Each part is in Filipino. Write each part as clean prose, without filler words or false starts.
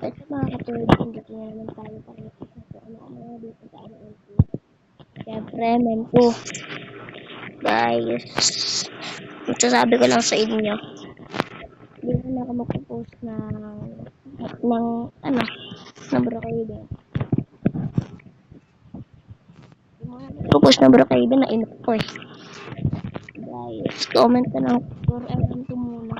At mga katulad, dito na naman tayo para sa ano mga dito sa MMP. Siyempre, MMP. Guys, sasabi ko lang sa inyo. Hindi na ako magpo-post ng ano, ng Brookhaven. Magpo-post ng Brookhaven na inok ko eh. Guys, comment ka lang for MMP muna.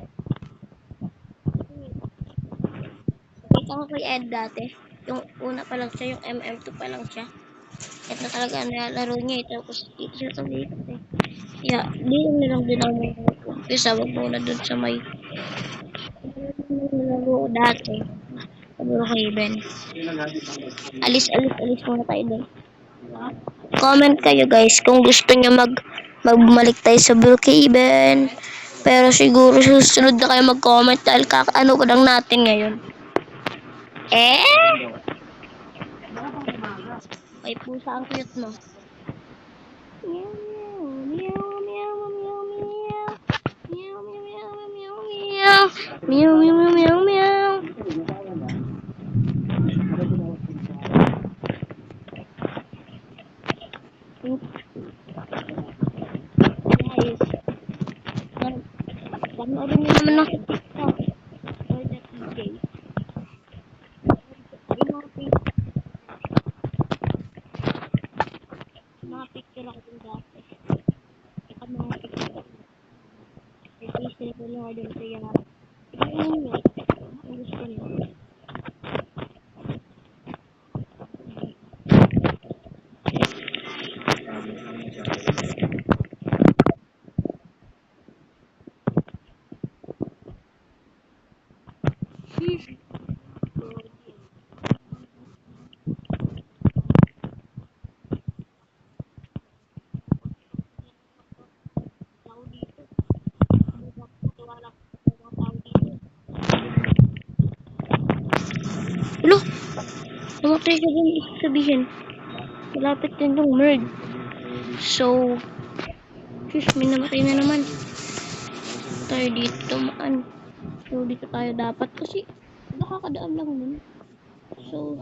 Kita ko kay Ed dati. Yung una pa lang siya, yung MM2 pa lang siya. Ito na talaga nalalaro niya ito. Tapos dito siya tumikat eh. Kaya, di na lang din ako mag-umpisa. Wag muna dun sa may nalaro ko dati. Sa Brookhaven. Alis muna tayo dun. Comment kayo guys kung gusto niyo magbumalik tayo sa Brookhaven. Pero siguro susunod na kayo mag-comment dahil kakaano ko lang natin ngayon. May pusa ang cute mo. Meow, meow, meow, meow, meow, meow, meow, meow, meow, meow, meow, meow, meow. Guys, panoorin niyo naman ako sa TikTok. Or that DJ. Mga picture ako dun dati. Saka mga picture ako. Nag-isip ko lang ako dun sa yara. Tignan niyo. Ang gusto niyo. Hello? Namatay ka din ibig sabihin. Malapit din yung merge. So, may namatay na naman. Tayo dito tumaan. So, dito tayo dapat kasi nakakadaan lang nun. So,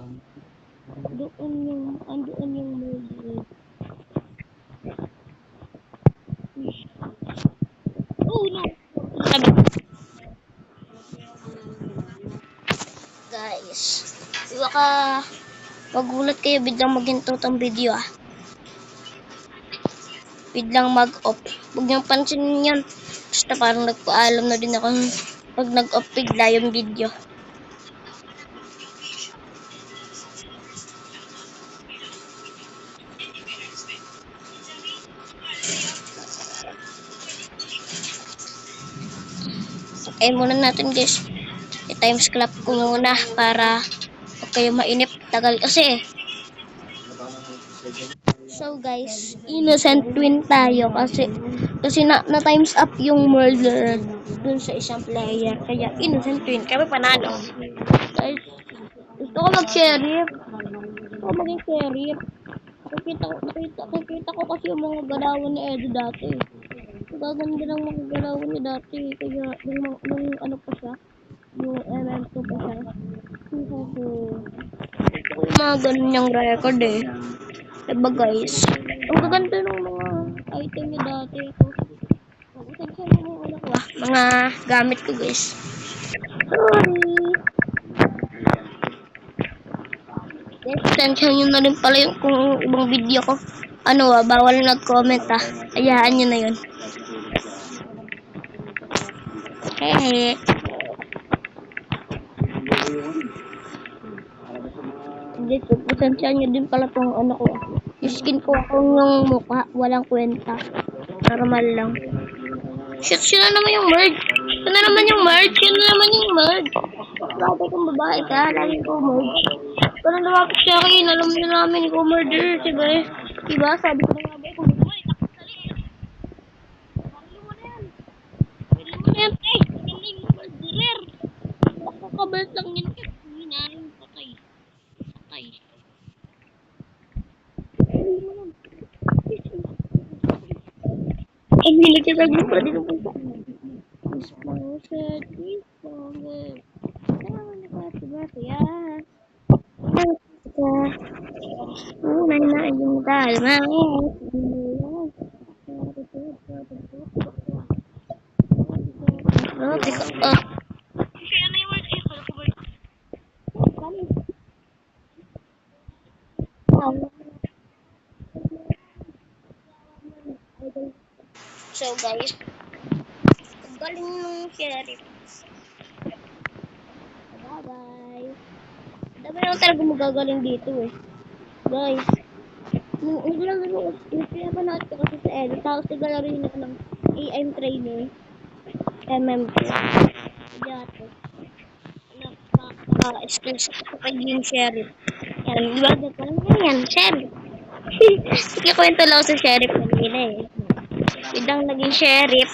andoon yung merge. Oh no! Guys, baka magulat kayo biglang maghinto tong video biglang mag-off. Huwag niyong pansinin yan. Basta parang nagpaalam na din ako pag nag-off bigla yung video. Okay muna natin guys. I-times clap ko muna para huwag kayo mainip. Tagal kasi So guys, innocent win tayo kasi na times up yung murder dun sa isang player. Kaya innocent win. Kami panalo. Guys, gusto ko mag-sheriff. Gusto ko maging sheriff. Nakita ko kasi yung mga galawan ni Edo dati. Gaganda ng mga galawan niya dati. Kaya nung ano pa siya, yung MM2 pa siya. Gusto ko yung mga ganyang record eh. Diba guys? Ang gaganda ng mga item niya dati. Pasensya na yung ano ko mga gamit ko guys. Sorry. Guys, pasensya nyo na rin pala yung kung ibang video ko. Bawal nag-comment Hayaan nyo na yun. Hehe. Hindi, pasensya nyo din pala tong ano ko. Yung skin ko akong yung mukha, walang kwenta. Normal lang. Shit, yun na naman yung merge. Yun na naman yung merge. Grabe kung babae ka, lagi ko merge. Kung lumapit siya akin, alam na namin ko murder, diba? Diba? Sabi ko na nga ba, kung gusto mo, itakot na rin. Pagli mo na yan. Galing, murderer. Ako kabert lang yun. Hinahin, patay. Ang hilig siya sa grupo din ang punta. Kuya. Unay na yung dalma. Oh. So guys, ang galing nung sheriff. Bye-bye. Dami naman talaga magagaling dito eh. Guys, nagpapanood ko kasi sa edit. Tapos naglaro yun ako ng AM training. MMP. Dati. Nagpaka-exclusive sa pagiging sheriff. Yan, diba? Parang yan, sheriff. Sige, kwento lang sa sheriff kanina eh. Biglang naging sheriff.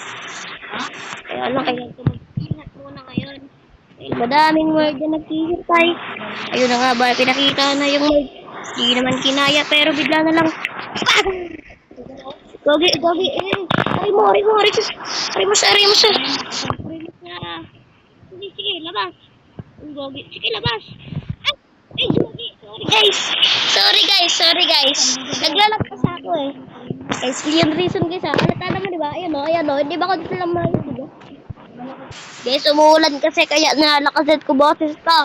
Kaya ano, kaya mag-ingat muna ngayon. Dahil madaming word na naghihintay. Ayun na nga ba, pinakita na yung word. Hindi naman kinaya, pero bigla na lang. Gogi, gogi, eh. Aray mo, aray mo, aray mo, sir. Sige, sige, labas. Ang gogi, sige, labas. Ay, gogi, sorry guys. Naglalagpas ako eh. Guys, yung reason guys ha. Halata naman diba? Ayan o. Hindi ba ako dito lang maayos diba? Guys, umuulan kasi kaya nalakasan ko boses to.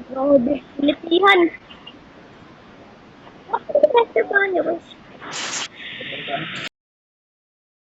Grabe, litihan.